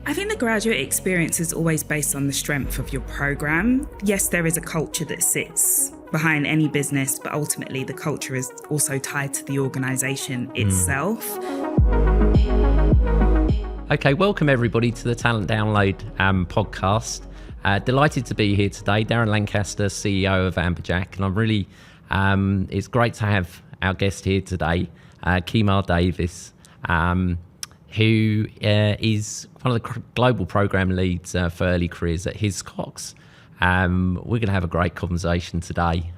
I think the graduate experience is always based on the strength of your program. Yes, there is a culture that sits behind any business, but ultimately the culture is also tied to the organisation itself. Okay, welcome everybody to the Talent Download podcast. Delighted to be here today. Darren Lancaster, CEO of Amberjack, and I'm really, it's great to have our guest here today, Kema Davies, who is one of the global program leads for early careers at Hiscox. We're going to have a great conversation today,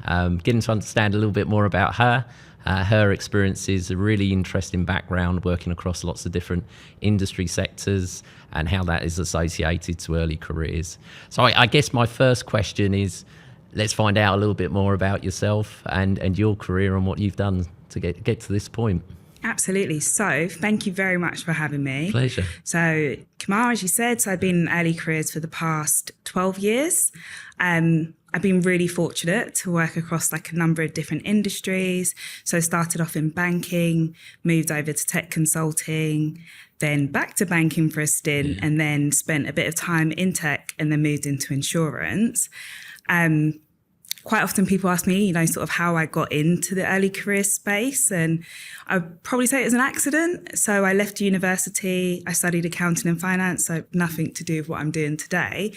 getting to understand a little bit more about her. Her experiences, a really interesting background working across lots of different industry sectors and how that is associated to early careers. So I guess my first question is, let's find out a little bit more about yourself and your career and what you've done to get to this point. Absolutely. So thank you very much for having me. Pleasure. So Kema, as you said, I've been in early careers for the past 12 years. I've been really fortunate to work across a number of different industries. So I started off in banking, moved over to tech consulting, then back to banking for a stint, and then spent a bit of time in tech and then moved into insurance. Quite often people ask me, sort of how I got into the early career space, and I'd probably say it was an accident. So I left university, I studied accounting and finance, so nothing to do with what I'm doing today,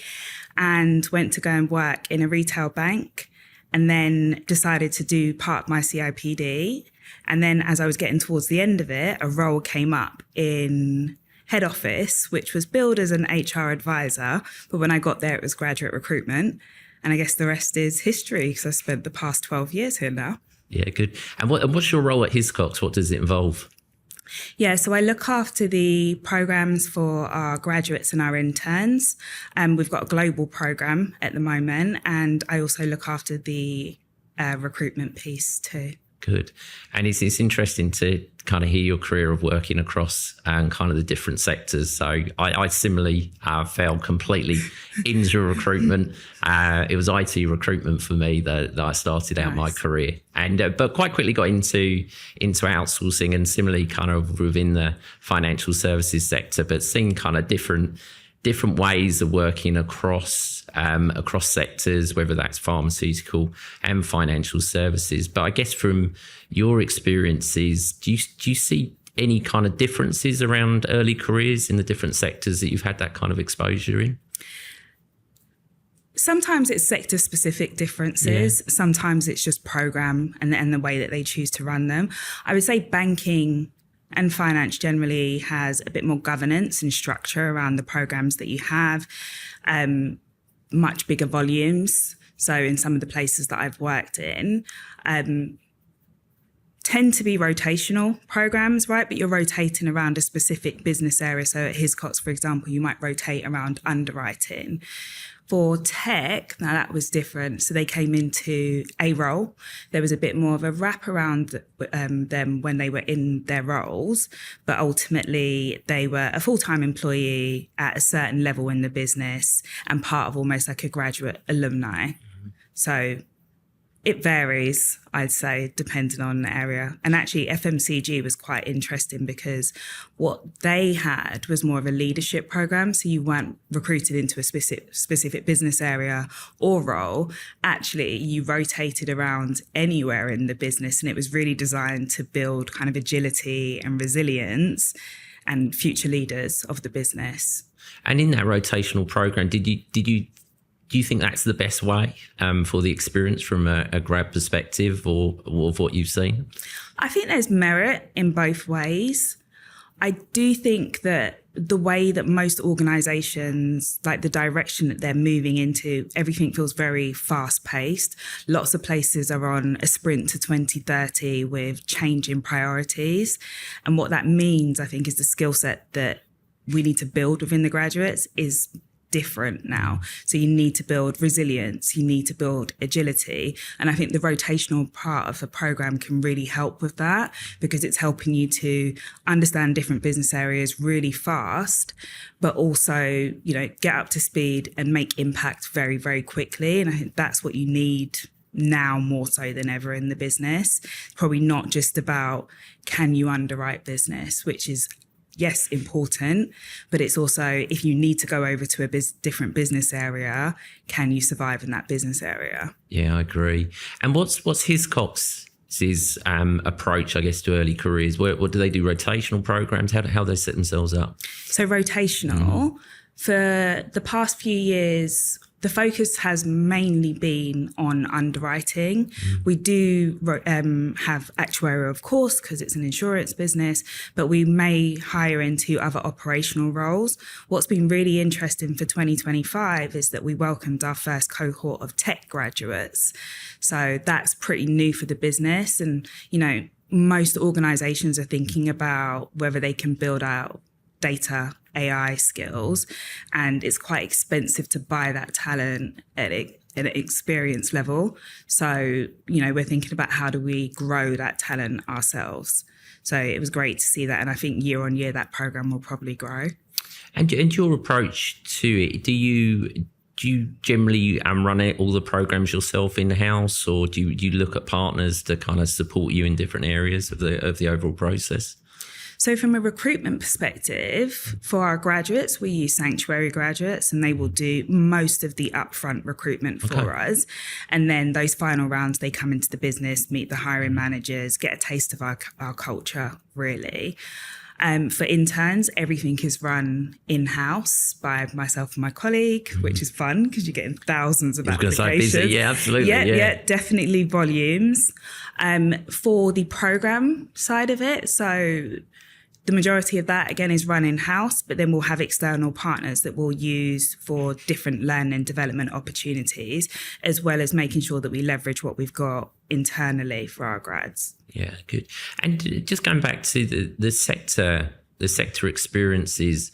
and went to go and work in a retail bank, and then decided to do part of my CIPD. And then as I was getting towards the end of it, a role came up in head office, which was billed as an HR advisor, but when I got there, it was graduate recruitment. And I guess the rest is history, because I spent the past 12 years here now. Yeah, good. And what's your role at Hiscox? What does it involve? Yeah, so I look after the programs for our graduates and our interns. We've got a global program at the moment, and I also look after the recruitment piece too. Good. And it's interesting to kind of hear your career of working across kind of the different sectors. So I similarly fell completely into recruitment. It was IT recruitment for me that I started out my career, and but quite quickly got into outsourcing, and similarly kind of within the financial services sector, but seeing kind of different ways of working across sectors, whether that's pharmaceutical and financial services. But I guess from your experiences, do you see any kind of differences around early careers in the different sectors that you've had that kind of exposure in? Sometimes it's sector-specific differences. Yeah. Sometimes it's just program and the way that they choose to run them. I would say banking and finance generally has a bit more governance and structure around the programs that you have, much bigger volumes. So in some of the places that I've worked in, tend to be rotational programs, right? But you're rotating around a specific business area. So at Hiscox, for example, you might rotate around underwriting. For tech, now that was different. So they came into a role. There was a bit more of a wraparound them when they were in their roles, but ultimately they were a full-time employee at a certain level in the business and part of almost like a graduate alumni. Mm-hmm. So it varies, I'd say, depending on the area. And actually FMCG was quite interesting because what they had was more of a leadership program. So you weren't recruited into a specific business area or role. Actually, you rotated around anywhere in the business, and it was really designed to build kind of agility and resilience and future leaders of the business. And in that rotational program, do you think that's the best way for the experience from a grad perspective or of what you've seen? I think there's merit in both ways. I do think that the way that most organisations, like the direction that they're moving into, everything feels very fast-paced. Lots of places are on a sprint to 2030 with changing priorities. And what that means, I think, is the skill set that we need to build within the graduates is different now. So you need to build resilience, you need to build agility. And I think the rotational part of the program can really help with that, because it's helping you to understand different business areas really fast, but also, get up to speed and make impact very, very quickly. And I think that's what you need now more so than ever in the business. Probably not just about can you underwrite business, which is yes, important, but it's also, if you need to go over to a different business area, can you survive in that business area? Yeah, I agree. And what's Hiscox's approach, I guess, to early careers? What do they do? Rotational programs? How do they set themselves up? So rotational, for the past few years, the focus has mainly been on underwriting. We do have actuarial, of course, because it's an insurance business, but we may hire into other operational roles. What's been really interesting for 2025 is that we welcomed our first cohort of tech graduates. So that's pretty new for the business. And, most organizations are thinking about whether they can build out data AI skills, and it's quite expensive to buy that talent at an experience level. So, we're thinking about how do we grow that talent ourselves. So it was great to see that. And I think year on year, that program will probably grow. And your approach to it, do you generally run all the programs yourself in-house, or do you look at partners to kind of support you in different areas of the overall process? So from a recruitment perspective, for our graduates, we use Sanctuary graduates, and they will do most of the upfront recruitment for us. And then those final rounds, they come into the business, meet the hiring managers, get a taste of our culture, really. For interns, everything is run in-house by myself and my colleague, which is fun because you're getting thousands of applications. Busy. Yeah, absolutely. Yeah, definitely volumes. For the program side of it, so the majority of that, again, is run in-house, but then we'll have external partners that we'll use for different learning and development opportunities, as well as making sure that we leverage what we've got internally for our grads. Yeah, good. And just going back to the sector experiences,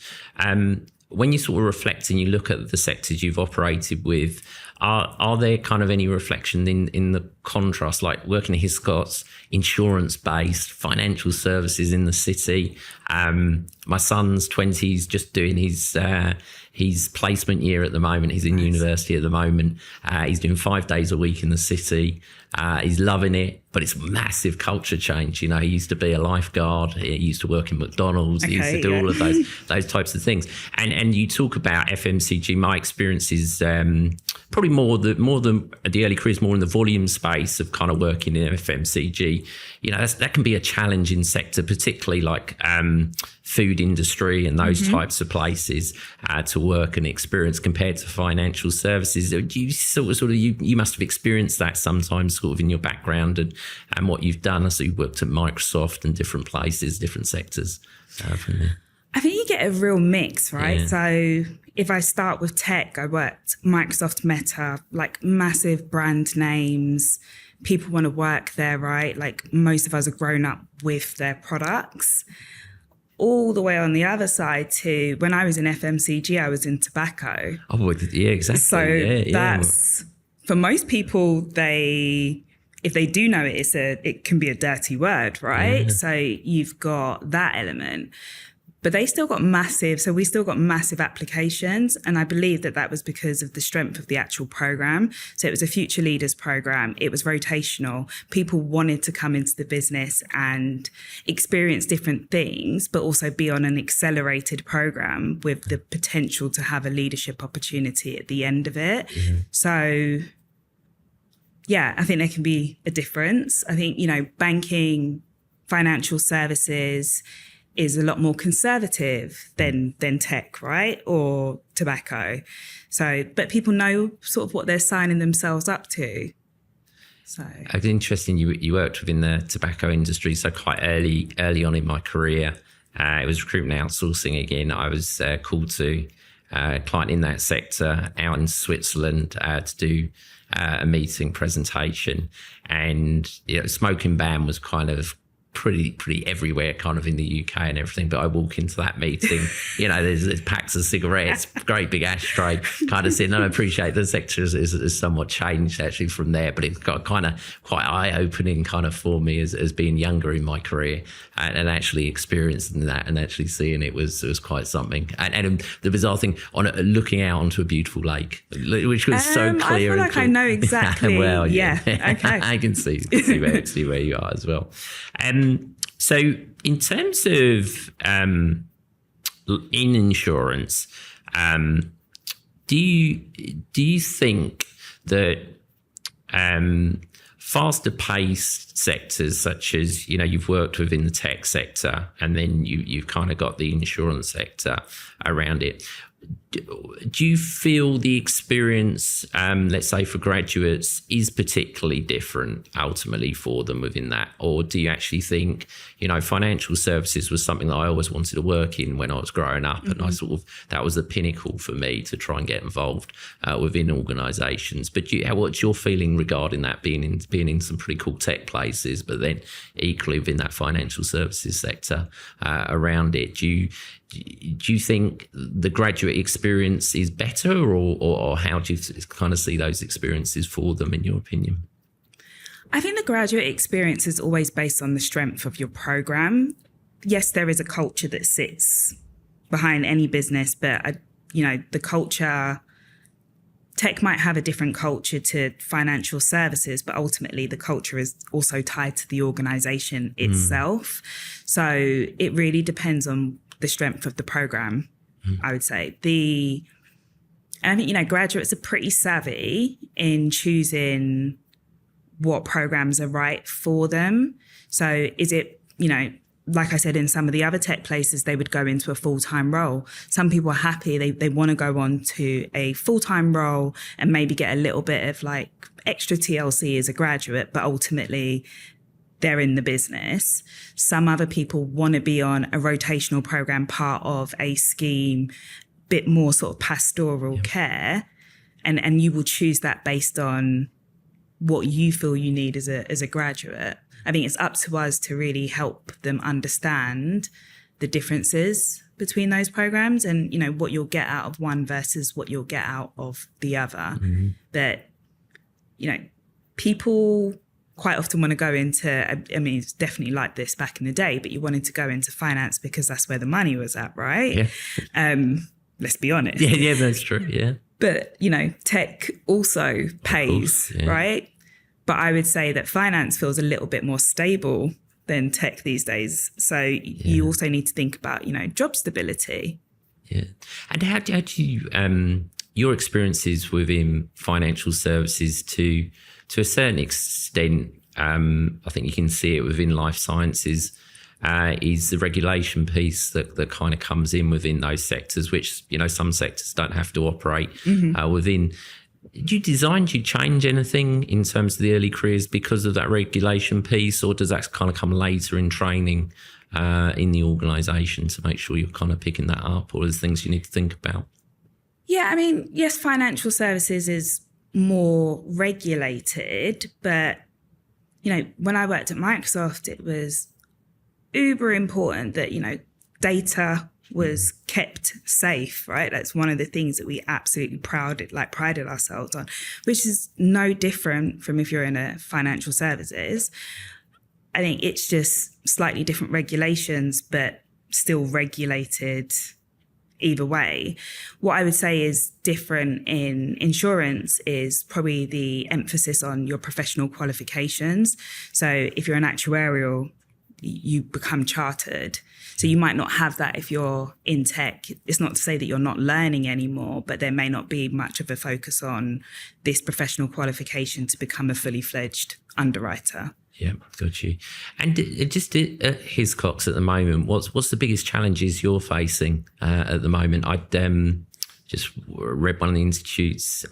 when you sort of reflect and you look at the sectors you've operated with, are there kind of any reflection in the contrast, like working at Hiscox, insurance-based, financial services in the city? My son's 20s, just doing his placement year at the moment. He's in university at the moment. He's doing 5 days a week in the city. He's loving it, but it's massive culture change. He used to be a lifeguard. He used to work in McDonald's. He used to do all of those types of things. And you talk about FMCG. My experience is probably more than the early careers, more in the volume space of kind of working in FMCG. That can be a challenging sector, particularly like food industry and those types of places to work and experience compared to financial services. Do you you must have experienced that sometimes sort of in your background and what you've done. So you've worked at Microsoft and different places, different sectors from there. I think you get a real mix, right? Yeah. So if I start with tech, I worked Microsoft, Meta, like massive brand names. People want to work there, right? Like most of us have grown up with their products. All the way on the other side to when I was in FMCG, I was in tobacco. Oh, yeah, exactly. So that's, for most people, if they do know it, it can be a dirty word, right? Yeah. So you've got that element. But we still got massive applications. And I believe that was because of the strength of the actual program. So it was a future leaders program. It was rotational. People wanted to come into the business and experience different things, but also be on an accelerated program with the potential to have a leadership opportunity at the end of it. Mm-hmm. So yeah, I think there can be a difference. I think, banking, financial services is a lot more conservative than tech, right? Or tobacco. So, but people know sort of what they're signing themselves up to. So it's interesting. You worked within the tobacco industry, so quite early on in my career. It was recruitment outsourcing again. I was called to a client in that sector out in Switzerland to do a meeting presentation, and smoking ban was kind of pretty everywhere kind of in the UK and everything. But I walk into that meeting, there's packs of cigarettes, great big ashtray, kind of saying, I appreciate the sector is somewhat changed actually from there, but it's got kind of quite eye-opening kind of for me as being younger in my career and actually experiencing that and actually seeing it was quite something. And the bizarre thing on looking out onto a beautiful lake, which was so clear. I feel like I know exactly. Well, yeah. Okay. I can see where you are as well. So in terms of in insurance, do you think that faster paced sectors such as, you've worked within the tech sector and then you've kind of got the insurance sector around it, do you feel the experience, let's say for graduates, is particularly different ultimately for them within that? Or do you actually think, financial services was something that I always wanted to work in when I was growing up, and that was the pinnacle for me to try and get involved within organisations? But what's your feeling regarding that, being in some pretty cool tech places, but then equally within that financial services sector around it? Do you think the graduate experience is better, or how do you kind of see those experiences for them, in your opinion? I think the graduate experience is always based on the strength of your program. Yes, there is a culture that sits behind any business, but, the culture, tech might have a different culture to financial services, but ultimately the culture is also tied to the organisation itself. So it really depends on the strength of the program, I would say. I think, graduates are pretty savvy in choosing what programs are right for them. So is it, like I said, in some of the other tech places, they would go into a full-time role. Some people are happy. They want to go on to a full-time role and maybe get a little bit of like extra TLC as a graduate, but ultimately they're in the business. Some other people want to be on a rotational program, part of a scheme, bit more sort of pastoral care. And you will choose that based on what you feel you need as a graduate. I think it's up to us to really help them understand the differences between those programs and, what you'll get out of one versus what you'll get out of the other. But, people quite often want to go into, it's definitely like this back in the day, but you wanted to go into finance because that's where the money was at, right? Yeah. Let's be honest. Yeah, that's true, yeah. But, tech also pays, right? But I would say that finance feels a little bit more stable than tech these days. So you also need to think about, job stability. Yeah. And how do you, your experiences within financial services to a certain extent, I think you can see it within life sciences, is the regulation piece that kind of comes in within those sectors, which, some sectors don't have to operate within. Do you change anything in terms of the early careers because of that regulation piece, or does that kind of come later in training in the organisation to make sure you're kind of picking that up, or there's things you need to think about? Yeah, yes, financial services is more regulated, but, when I worked at Microsoft, it was uber important that, data was kept safe, right? That's one of the things that we absolutely prided ourselves on, which is no different from if you're in a financial services. I think it's just slightly different regulations, but still regulated either way. What I would say is different in insurance is probably the emphasis on your professional qualifications. So if you're an actuarial, you become chartered. So you might not have that if you're in tech. It's not to say that you're not learning anymore, but there may not be much of a focus on this professional qualification to become a fully fledged underwriter. Yeah, got you. And just at Hiscox at the moment, what's the biggest challenges you're facing at the moment? I'd just read one of the Institute's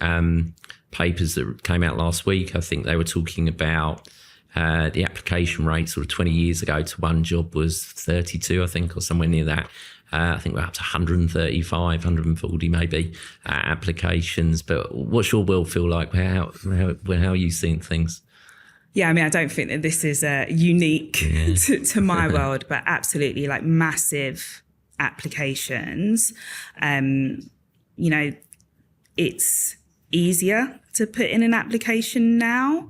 papers that came out last week. I think they were talking about the application rate sort of 20 years ago to one job was 32, I think, or somewhere near that. I think we're up to 135, 140 maybe applications. But what's your world feel like? How are you seeing things? Yeah, I don't think that this is unique to my world, but absolutely like massive applications. It's easier to put in an application now.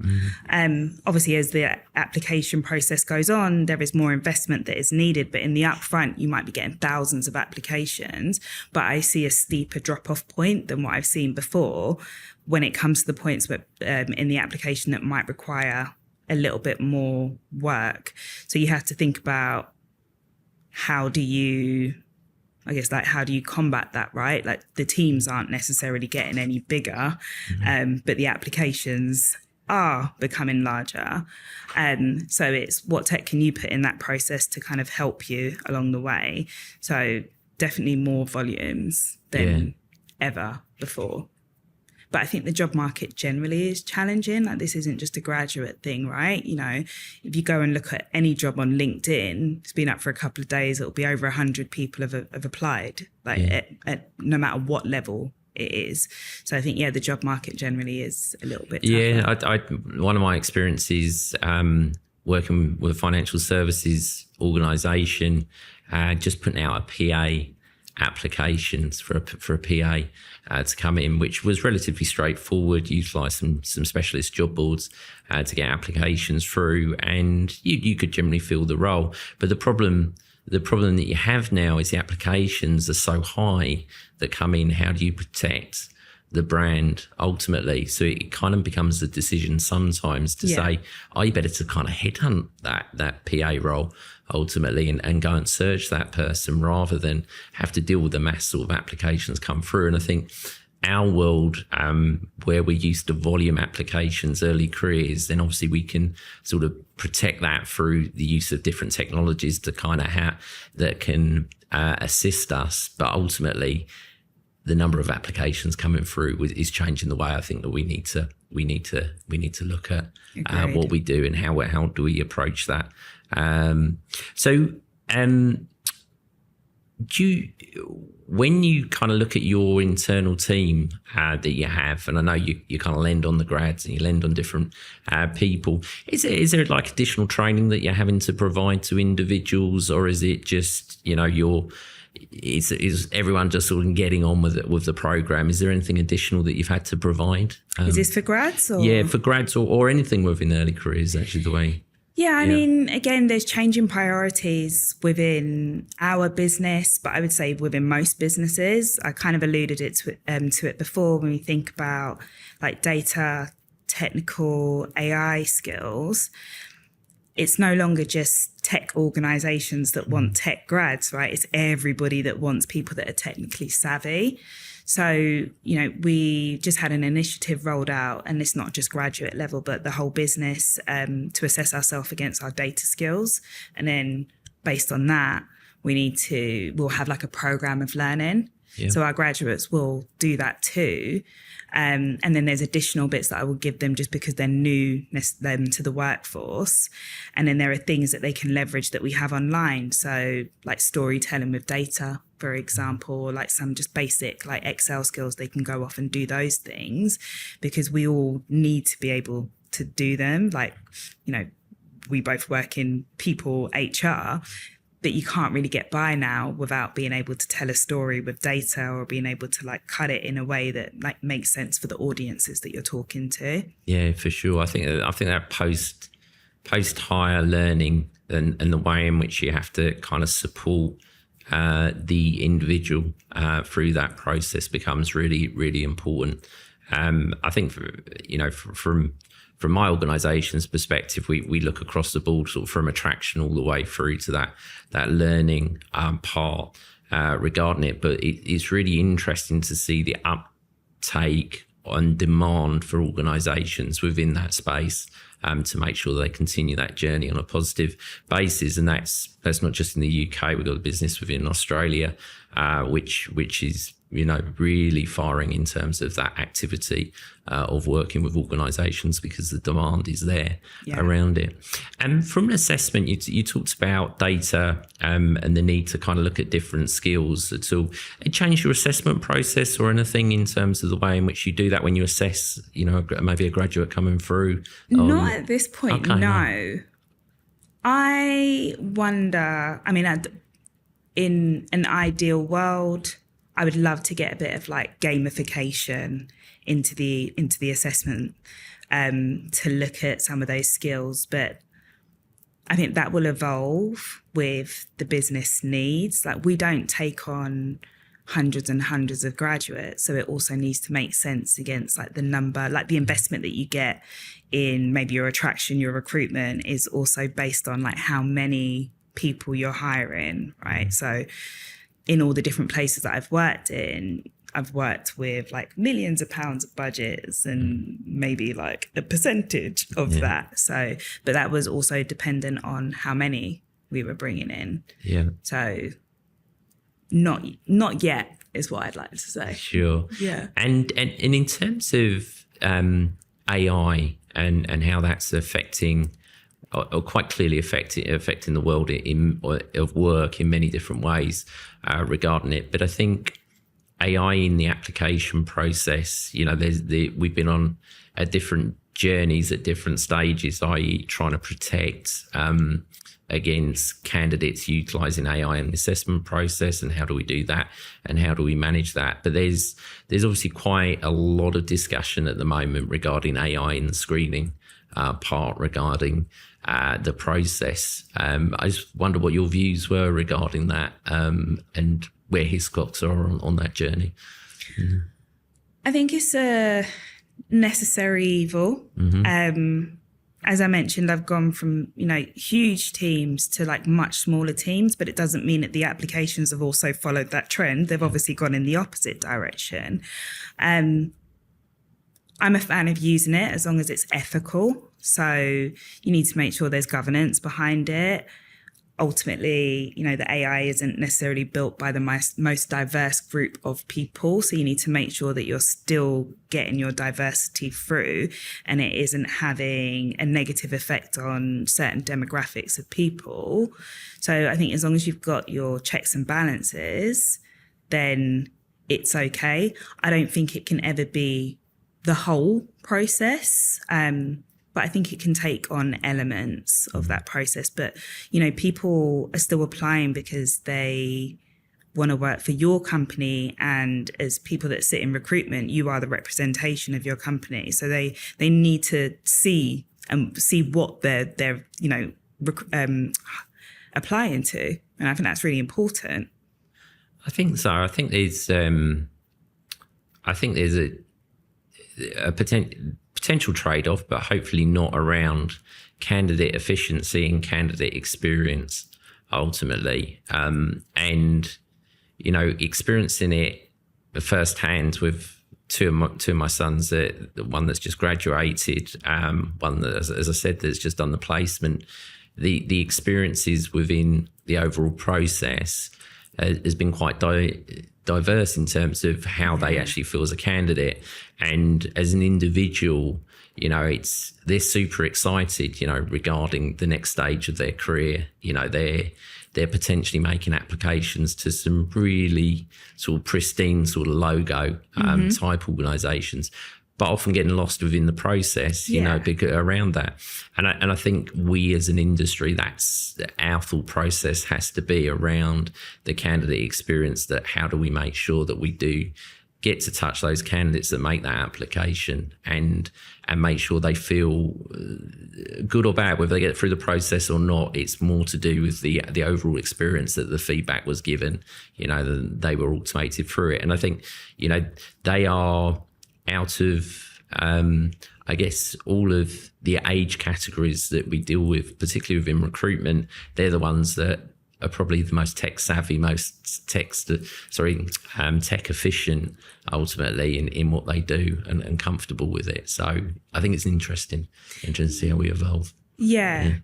Obviously, as the application process goes on, there is more investment that is needed. But in the upfront, you might be getting thousands of applications. But I see a steeper drop-off point than what I've seen before when it comes to the points in the application that might require a little bit more work. So you have to think about how do you I guess, like, how do you combat that, right? Like, the teams aren't necessarily getting any bigger, but the applications are becoming larger. So it's what tech can you put in that process to kind of help you along the way? So definitely more volumes than ever before. But I think the job market generally is challenging. Like, this isn't just a graduate thing, right? You know, if you go and look at any job on LinkedIn, it's been up for a couple of days, it'll be over 100 people have applied, like at no matter what level it is. So I think, the job market generally is a little bit tougher. Yeah, one of my experiences working with a financial services organisation, just putting out a PA applications for a PA to come in, which was relatively straightforward, utilised some specialist job boards to get applications through, and you could generally fill the role. But the problem that you have now is the applications are so high that come in. How do you protect the brand ultimately? So it kind of becomes a decision sometimes to say, are you better to kind of headhunt that PA role ultimately and go and search that person rather than have to deal with the mass sort of applications come through. And I think our world, where we're used to volume applications, early careers, then obviously we can sort of protect that through the use of different technologies to kind of that can assist us. But ultimately, the number of applications coming through is changing the way I think that we need to look at what we do and how do we approach that. When you kind of look at your internal team that you have, and I know you kind of lend on the grads and you lend on different people, is there like additional training that you're having to provide to individuals, or is it just, is everyone just sort of getting on with the program? Is there anything additional that you've had to provide? Is this for grads? Or? Yeah, for grads or anything within early careers, actually, the way. Yeah, I mean, again, there's changing priorities within our business, but I would say within most businesses. I kind of alluded to it before when we think about like data, technical, AI skills. It's no longer just tech organizations that want tech grads, right? It's everybody that wants people that are technically savvy. So, we just had an initiative rolled out, and it's not just graduate level, but the whole business to assess ourselves against our data skills. And then based on that, we'll have like a program of learning. Yeah. So our graduates will do that too. And then there's additional bits that I will give them just because they're new to the workforce. And then there are things that they can leverage that we have online. So like storytelling with data, for example, or like some just basic like Excel skills, they can go off and do those things because we all need to be able to do them. Like, we both work in people HR, but you can't really get by now without being able to tell a story with data or being able to like cut it in a way that like makes sense for the audiences that you're talking to. Yeah, for sure. I think that post hire learning and the way in which you have to kind of support the individual through that process becomes really, really important. I think from my organisation's perspective, we look across the board sort of from attraction all the way through to that learning part regarding it. But it's really interesting to see the uptake and demand for organisations within that space to make sure they continue that journey on a positive basis. And that's not just in the UK. We've got a business within Australia, which is really firing in terms of that activity of working with organisations because the demand is there around it. And from an assessment, you talked about data and the need to kind of look at different skills at all. It changed your assessment process or anything in terms of the way in which you do that when you assess, maybe a graduate coming through? Not at this point, okay, no. I wonder, in an ideal world, I would love to get a bit of like gamification into the assessment to look at some of those skills. But I think that will evolve with the business needs. Like, we don't take on hundreds and hundreds of graduates. So it also needs to make sense against like the number, like the investment that you get in maybe your attraction, your recruitment is also based on like how many people you're hiring, right? So in all the different places that I've worked in, I've worked with like millions of pounds of budgets and maybe like a percentage of that. So, but that was also dependent on how many we were bringing in. Yeah. So not yet is what I'd like to say. Sure. Yeah. And in terms of AI and how that's affecting or quite clearly affecting the world of work in many different ways regarding it. But I think AI in the application process, we've been on different journeys at different stages, i.e. trying to protect against candidates utilising AI in the assessment process, and how do we do that and how do we manage that. But there's obviously quite a lot of discussion at the moment regarding AI in the screening part regarding the process. I just wonder what your views were regarding that and where Hiscox are on that journey. I think it's a necessary evil. As I mentioned, I've gone from, huge teams to like much smaller teams, but it doesn't mean that the applications have also followed that trend. They've obviously gone in the opposite direction. I'm a fan of using it as long as it's ethical. So you need to make sure there's governance behind it. Ultimately, the AI isn't necessarily built by the most diverse group of people. So you need to make sure that you're still getting your diversity through and it isn't having a negative effect on certain demographics of people. So I think as long as you've got your checks and balances, then it's okay. I don't think it can ever be the whole process. But I think it can take on elements of that process. But, people are still applying because they want to work for your company. And as people that sit in recruitment, you are the representation of your company. So they need to see what they're applying to. And I think that's really important. I think so. I think there's a potential trade-off, but hopefully not around candidate efficiency and candidate experience ultimately. Experiencing it firsthand with two of my sons, the one that's just graduated, one that, as I said, that's just done the placement. The experiences within the overall process has been quite diverse in terms of how they actually feel as a candidate, and as an individual, they're super excited, regarding the next stage of their career. They're potentially making applications to some really sort of pristine sort of logo type organisations, but often getting lost within the process, around that. And I think we as an industry, that's our thought process has to be around the candidate experience, that how do we make sure that we do get to touch those candidates that make that application and make sure they feel good or bad, whether they get through the process or not. It's more to do with the overall experience that the feedback was given, they were automated through it. And I think, they are out of, I guess, all of the age categories that we deal with, particularly within recruitment, they're the ones that are probably the most tech savvy, most tech efficient ultimately in what they do and comfortable with it. So I think it's interesting to see how we evolve. Yeah.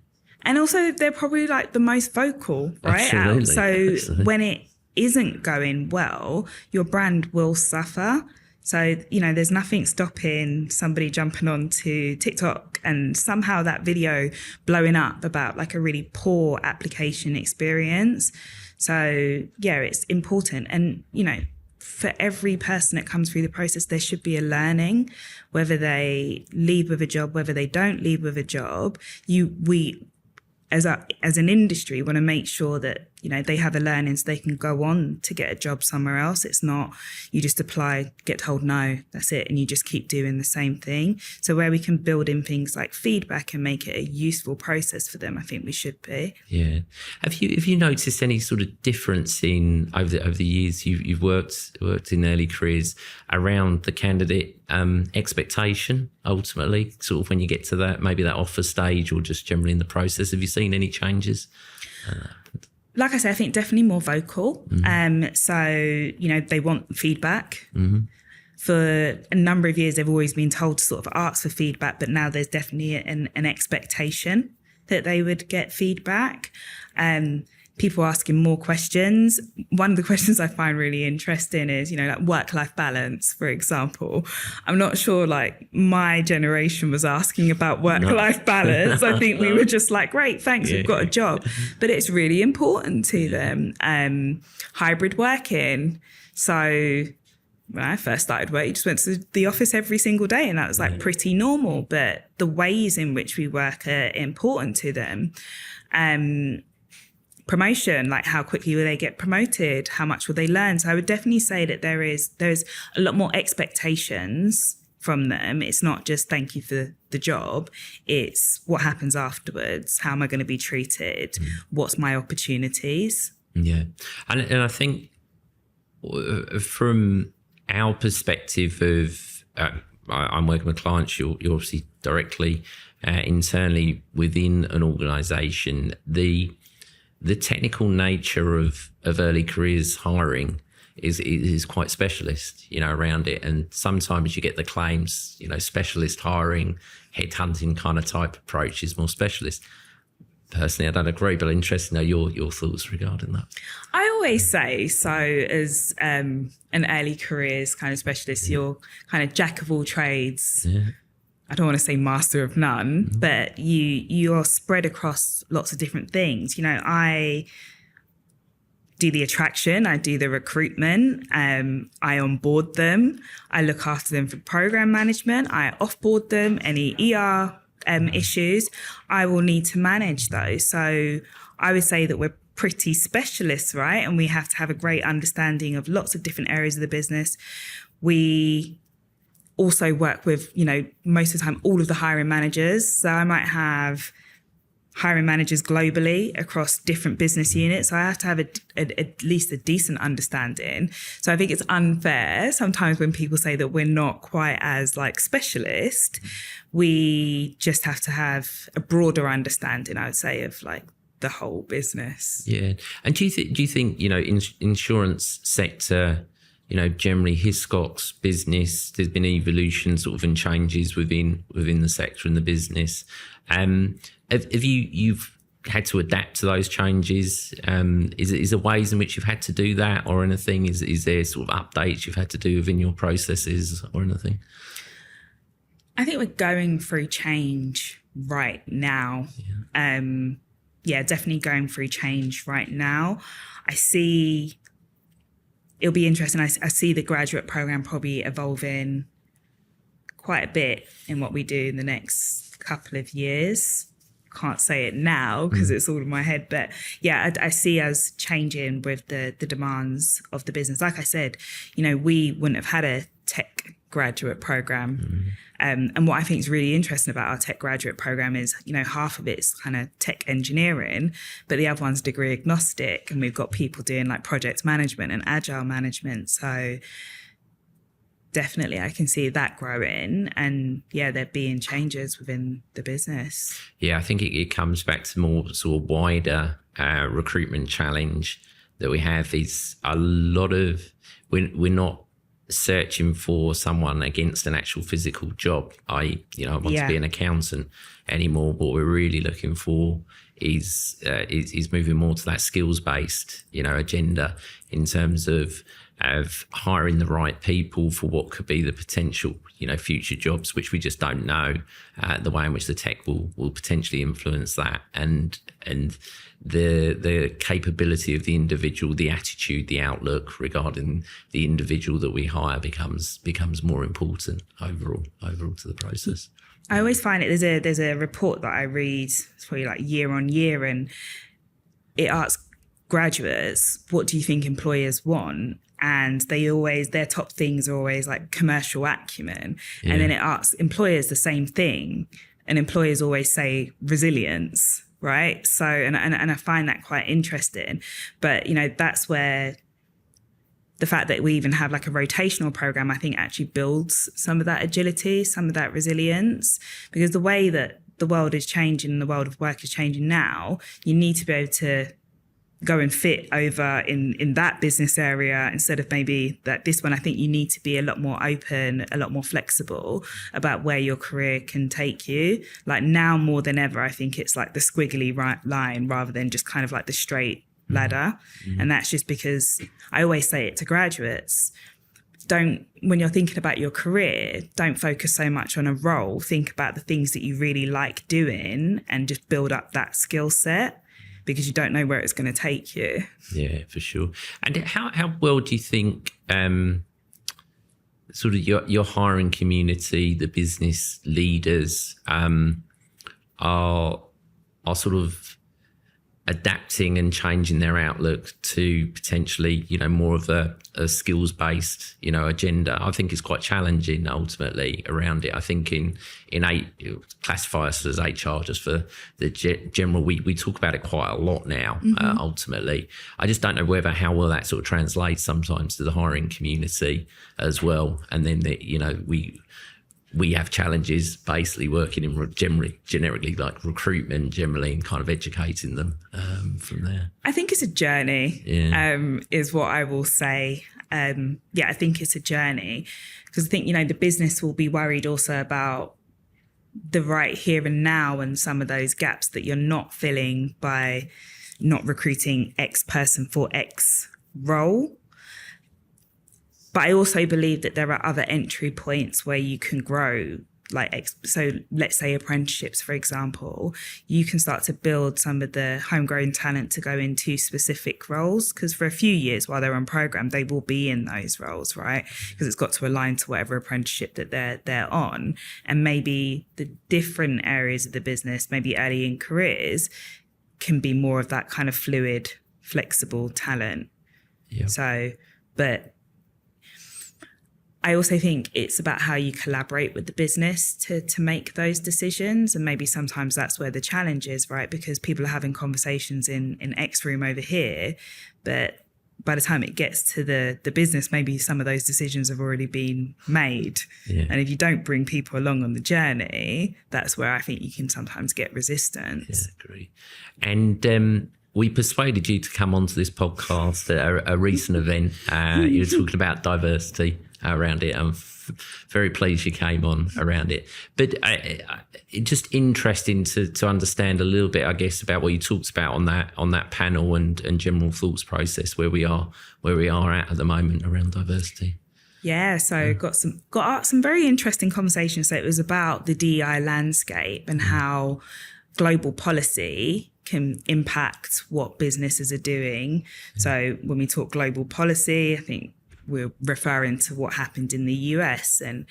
And also they're probably like the most vocal, right? Absolutely. So when it isn't going well, your brand will suffer. So, there's nothing stopping somebody jumping onto TikTok and somehow that video blowing up about like a really poor application experience. So, yeah, it's important. And, for every person that comes through the process, there should be a learning, whether they leave with a job, whether they don't leave with a job. We as an industry want to make sure that, they have a learning so they can go on to get a job somewhere else. It's not you just apply, get told no, that's it, and you just keep doing the same thing. So where we can build in things like feedback and make it a useful process for them, I think we should be. Yeah. Have you noticed any sort of difference in over the years you've worked in early careers around the candidate expectation ultimately, sort of when you get to that, maybe that offer stage or just generally in the process? Have you seen any changes? Like I said, I think definitely more vocal. So, they want feedback. For a number of years, they've always been told to sort of ask for feedback, but now there's definitely an expectation that they would get feedback. People asking more questions. One of the questions I find really interesting is, like work-life balance, for example. I'm not sure like my generation was asking about work-life balance. I think we were just like, great, thanks, we've got a job. But it's really important to them. Hybrid working. So when I first started work, you just went to the office every single day, and that was like pretty normal. But the ways in which we work are important to them. Promotion, like how quickly will they get promoted? How much will they learn? So I would definitely say that there's a lot more expectations from them. It's not just thank you for the job. It's what happens afterwards. How am I going to be treated? What's my opportunities? Yeah. And I think from our perspective of, I'm working with clients, you're obviously directly internally within an organisation, the technical nature of early careers hiring is quite specialist, around it. And sometimes you get the claims, specialist hiring, headhunting kind of type approach is more specialist. Personally, I don't agree, but I'm interested to know your thoughts regarding that. I always say, so as an early careers kind of specialist, you're kind of jack of all trades. Yeah. I don't want to say master of none, but you are spread across lots of different things. I do the attraction, I do the recruitment, I onboard them, I look after them for program management, I offboard them, any ER issues, I will need to manage those. So I would say that we're pretty specialists, right? And we have to have a great understanding of lots of different areas of the business. We also work with, most of the time, all of the hiring managers. So I might have hiring managers globally across different business units. So I have to have at least a decent understanding. So I think it's unfair sometimes when people say that we're not quite as like specialist. We just have to have a broader understanding, I would say, of like the whole business. Yeah. And do you think, insurance sector, generally Hiscox business, there's been evolution sort of and changes within the sector and the business. Have you've had to adapt to those changes? Is there ways in which you've had to do that or anything? Is there sort of updates you've had to do within your processes or anything? I think we're going through change right now. Definitely going through change right now. It'll be interesting. I see the graduate program probably evolving quite a bit in what we do in the next couple of years. Can't say it now because it's all in my head, but I see us changing with the demands of the business. Like I said, we wouldn't have had a tech graduate program. And what I think is really interesting about our tech graduate program is, half of it's kind of tech engineering, but the other one's degree agnostic. And we've got people doing like project management and agile management. So definitely I can see that growing and there being changes within the business. Yeah, I think it comes back to more sort of wider recruitment challenge that we have is a lot of, we're not searching for someone against an actual physical job. I want to be an accountant anymore. What we're really looking for is moving more to that skills-based, agenda in terms of hiring the right people for what could be the potential, future jobs, which we just don't know, the way in which the tech will potentially influence that, and the capability of the individual, the attitude, the outlook regarding the individual that we hire becomes more important overall to the process. I always find there's a report that I read, it's probably like year on year, and it asks graduates, what do you think employers want? And their top things are always like commercial acumen. Yeah. And then it asks employers the same thing. And employers always say resilience, right? So, and I find that quite interesting. But, that's where the fact that we even have like a rotational program, I think actually builds some of that agility, some of that resilience, because the way that the world is changing and the world of work is changing now, you need to be able to go and fit over in that business area instead of maybe that this one. I think you need to be a lot more open, a lot more flexible about where your career can take you. Like now more than ever, I think it's like the squiggly right line rather than just kind of like the straight ladder. And that's just because I always say it to graduates, when you're thinking about your career, don't focus so much on a role. Think about the things that you really like doing and just build up that skill set, because you don't know where it's going to take you. Yeah, for sure. And how well do you think sort of your hiring community, the business leaders, are sort of adapting and changing their outlook to potentially, more of a skills-based, agenda? I think it's quite challenging ultimately around it. I think in classify us as HR just for the general, we talk about it quite a lot now. Ultimately, I just don't know how well that sort of translates sometimes to the hiring community as well. And then we have challenges basically working in generically like recruitment generally and kind of educating them from there. I think it's a journey, is what I will say. I think it's a journey, because I think, the business will be worried also about the right here and now and some of those gaps that you're not filling by not recruiting X person for X role. But I also believe that there are other entry points where you can grow, so let's say apprenticeships, for example. You can start to build some of the homegrown talent to go into specific roles, because for a few years while they're on program, they will be in those roles, right? Because it's got to align to whatever apprenticeship that they're on. And maybe the different areas of the business, maybe early in careers, can be more of that kind of fluid, flexible talent. Yeah. But I also think it's about how you collaborate with the business to make those decisions. And maybe sometimes that's where the challenge is, right? Because people are having conversations in X room over here, but by the time it gets to the business, maybe some of those decisions have already been made. Yeah. And if you don't bring people along on the journey, that's where I think you can sometimes get resistance. Yeah, agree. And we persuaded you to come onto this podcast at a recent event. You were talking about diversity around it. I'm very pleased you came on around it. But it's just interesting to understand a little bit, I guess, about what you talked about on that panel and general thoughts process where we are at the moment around diversity. Yeah, so got some very interesting conversations. So it was about the DEI landscape and how global policy can impact what businesses are doing. So when we talk global policy, I think we're referring to what happened in the US and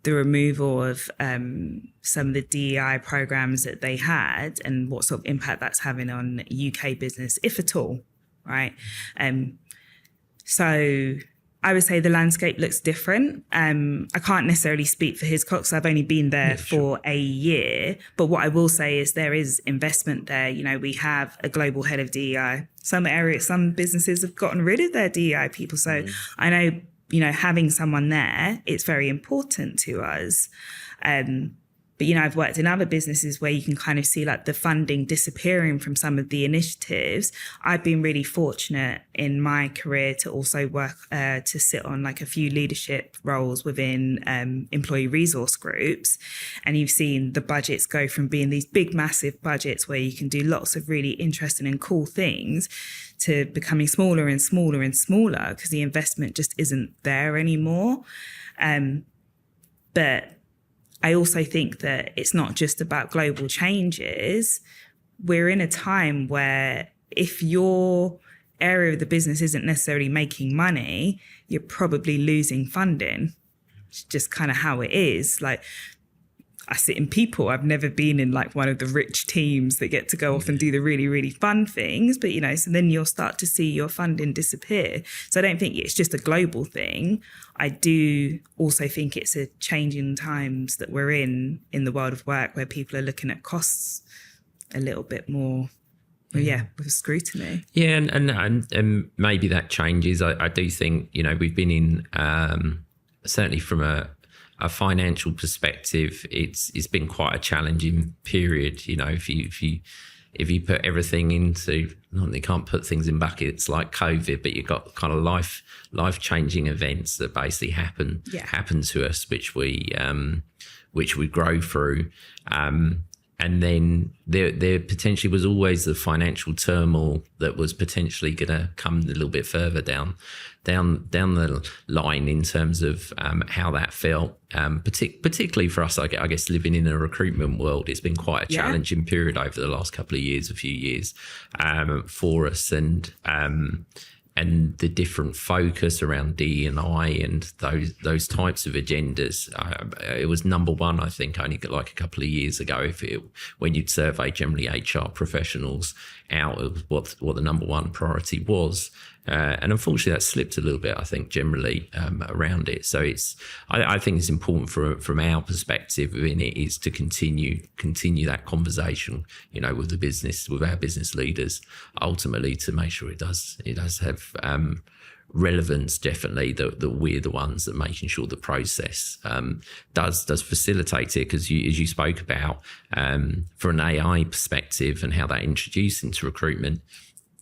the removal of some of the DEI programs that they had and what sort of impact that's having on UK business, if at all, right? So I would say the landscape looks different. I can't necessarily speak for Hiscox. I've only been there for a year. But what I will say is there is investment there. We have a global head of DEI. Some businesses have gotten rid of their DEI people. So I know, having someone there, it's very important to us. But, I've worked in other businesses where you can kind of see like the funding disappearing from some of the initiatives. I've been really fortunate in my career to also work, to sit on like a few leadership roles within employee resource groups. And you've seen the budgets go from being these big, massive budgets where you can do lots of really interesting and cool things to becoming smaller and smaller and smaller because the investment just isn't there anymore. But I also think that it's not just about global changes. We're in a time where if your area of the business isn't necessarily making money, you're probably losing funding. It's just kind of how it is. Like, I sit in people. I've never been in like one of the rich teams that get to go off and do the really, really fun things. But, so then you'll start to see your funding disappear. So I don't think it's just a global thing. I do also think it's a change in times that we're in the world of work where people are looking at costs a little bit more, with scrutiny. Yeah, and maybe that changes. I do think, we've been in, certainly from a financial perspective, it's been quite a challenging period. If you if you put everything into, not that you can't put things in buckets like COVID, but you've got kind of life changing events that basically happen to us, which we grow through. And then there potentially was always the financial turmoil that was potentially going to come a little bit further down the line in terms of how that felt. Particularly for us, I guess, living in a recruitment world, it's been quite a challenging period over the last couple of years, a few years, for us, and the different focus around D&I and those types of agendas. It was number one, I think, only like a couple of years ago, when you'd survey generally HR professionals out of what the number one priority was. And unfortunately, that slipped a little bit, I think, generally around it. So I think it's important from our perspective in it is to continue that conversation, with our business leaders, ultimately to make sure it does have relevance, definitely, that we're the ones that making sure the process does facilitate it. Because as you spoke about, for an AI perspective and how that introduced into recruitment,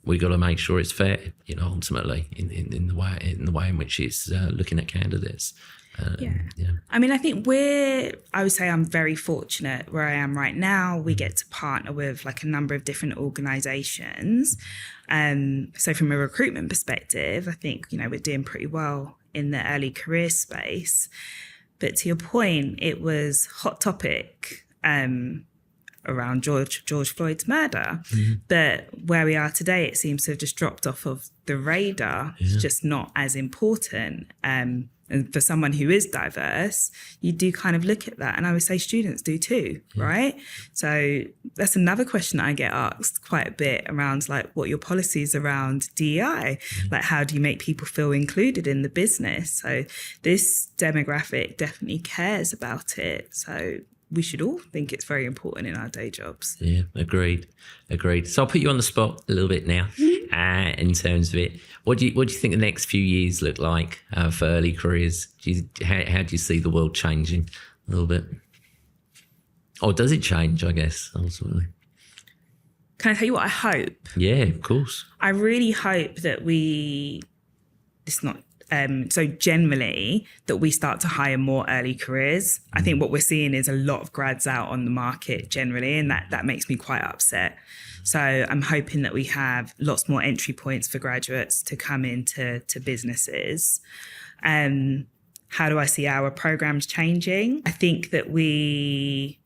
we got to make sure it's fair, ultimately in the way in which it's looking at candidates. I mean, I think I would say I'm very fortunate where I am right now. We get to partner with like a number of different organizations. So from a recruitment perspective, I think, we're doing pretty well in the early career space. But to your point, it was hot topic around George Floyd's murder. But where we are today, it seems to have just dropped off of the radar. It's just not as important. And for someone who is diverse, you do kind of look at that. And I would say students do too, right? So that's another question I get asked quite a bit around like what your policies around DEI, like how do you make people feel included in the business? So this demographic definitely cares about it. So we should all think it's very important in our day jobs. Yeah, agreed. So I'll put you on the spot a little bit now in terms of it. What do you think the next few years look like for early careers? How do you see the world changing a little bit? Or does it change, I guess, ultimately? Can I tell you what I hope? Yeah, of course. I really hope that generally that we start to hire more early careers. I think what we're seeing is a lot of grads out on the market generally, and that makes me quite upset. So I'm hoping that we have lots more entry points for graduates to come into businesses. How do I see our programs changing? I think that we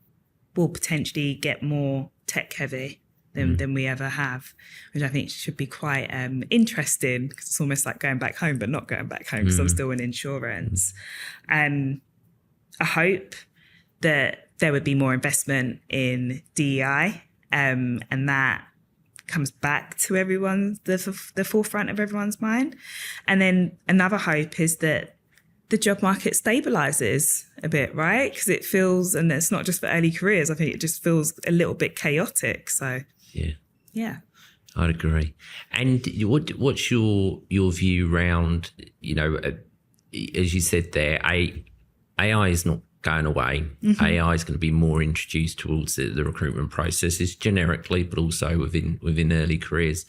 will potentially get more tech heavy than we ever have, which I think should be quite interesting, because it's almost like going back home, but not going back home because I'm still in insurance. I hope that there would be more investment in DEI, and that comes back to the forefront of everyone's mind. And then another hope is that the job market stabilizes a bit, right? Because it feels, and it's not just for early careers, I think it just feels a little bit chaotic. So yeah, I'd agree. And what's your view around, as you said there, AI is not going away. AI is going to be more introduced towards the recruitment processes generically, but also within early careers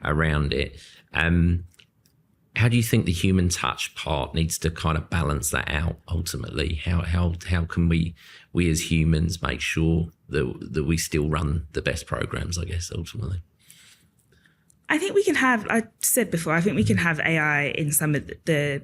around it. How do you think the human touch part needs to kind of balance that out ultimately? How can we as humans make sure that we still run the best programs, I guess, ultimately? I think we can have, I said before, I think we can have AI in some of the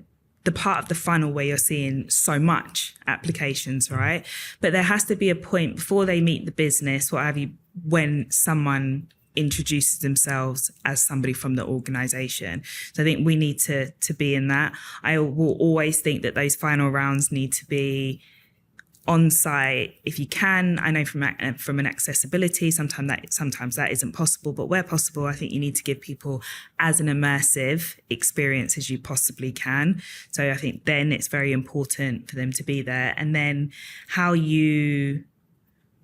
part of the funnel where you're seeing so much applications, right? But there has to be a point before they meet the business, what have you, when someone introduces themselves as somebody from the organization. So I think we need to be in that. I will always think that those final rounds need to be on site if you can. I know from an accessibility, sometimes that isn't possible, but where possible, I think you need to give people as an immersive experience as you possibly can. So I think then it's very important for them to be there. And then how you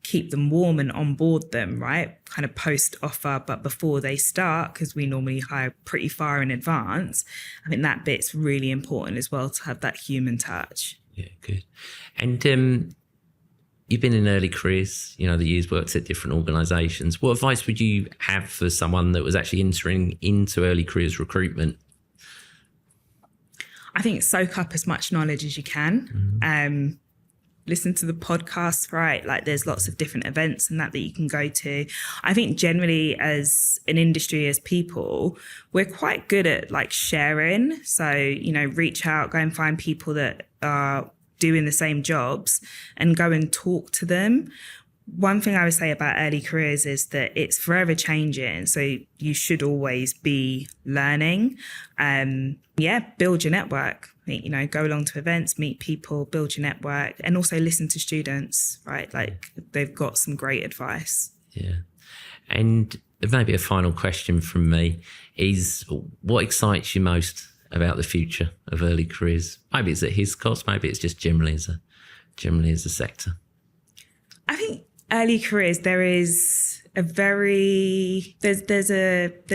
keep them warm and onboard them, right? Kind of post offer, but before they start, because we normally hire pretty far in advance. I think that bit's really important as well, to have that human touch. Yeah, good. And You've been in early careers, the years worked at different organisations. What advice would you have for someone that was actually entering into early careers recruitment? I think soak up as much knowledge as you can. Listen to the podcasts, right? Like there's lots of different events and that you can go to. I think generally as an industry, as people, we're quite good at like sharing. So, reach out, go and find people that are doing the same jobs and go and talk to them. One thing I would say about early careers is that it's forever changing. So you should always be learning. Build your network. Go along to events, meet people, build your network, and also listen to students, right? Like they've got some great advice. Yeah. And maybe a final question from me is, what excites you most about the future of early careers? Maybe it's at his cost, maybe it's just generally as a sector. I think early careers, there's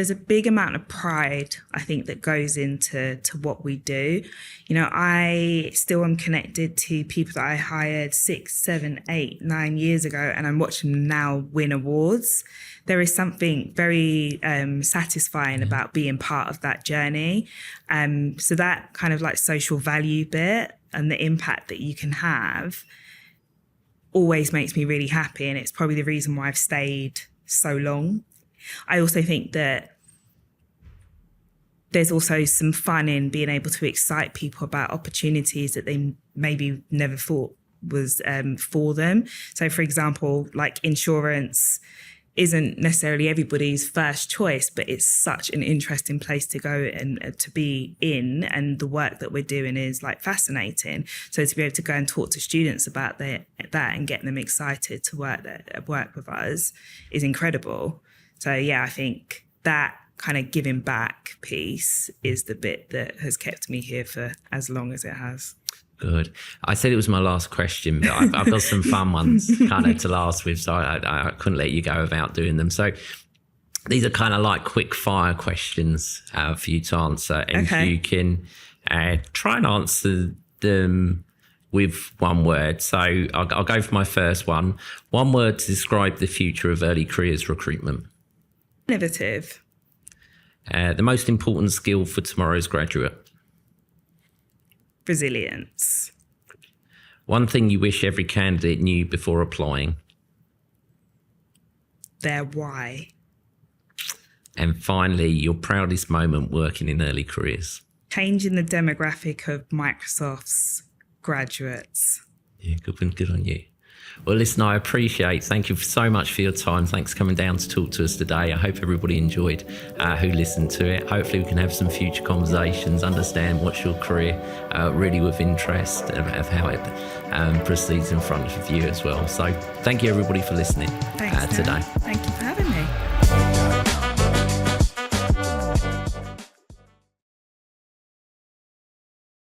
a big amount of pride, I think, that goes into what we do. I still am connected to people that I hired 6, 7, 8, 9 years ago, and I'm watching them now win awards. There is something very satisfying about being part of that journey. So that kind of like social value bit and the impact that you can have always makes me really happy. And it's probably the reason why I've stayed so long. I also think that there's also some fun in being able to excite people about opportunities that they maybe never thought was for them. So for example, like insurance isn't necessarily everybody's first choice, but it's such an interesting place to go and to be in. And the work that we're doing is like fascinating. So to be able to go and talk to students about that and get them excited to work with us is incredible. So yeah, I think that kind of giving back piece is the bit that has kept me here for as long as it has. Good. I said it was my last question, but I've got some fun ones kind of to last with, so I couldn't let you go without doing them. So these are kind of like quick fire questions for you to answer, and you can try and answer them with one word. So I'll go for my first one. One word to describe the future of early careers recruitment. Innovative. The most important skill for tomorrow's graduate. Resilience. One thing you wish every candidate knew before applying. Their why. And finally, your proudest moment working in early careers. Changing the demographic of Microsoft's graduates. Yeah, good on you. Well, listen, thank you so much for your time. Thanks for coming down to talk to us today. I hope everybody enjoyed who listened to it. Hopefully we can have some future conversations, understand what's your career really with interest of how it proceeds in front of you as well. So thank you everybody for listening today. Thank you for having me.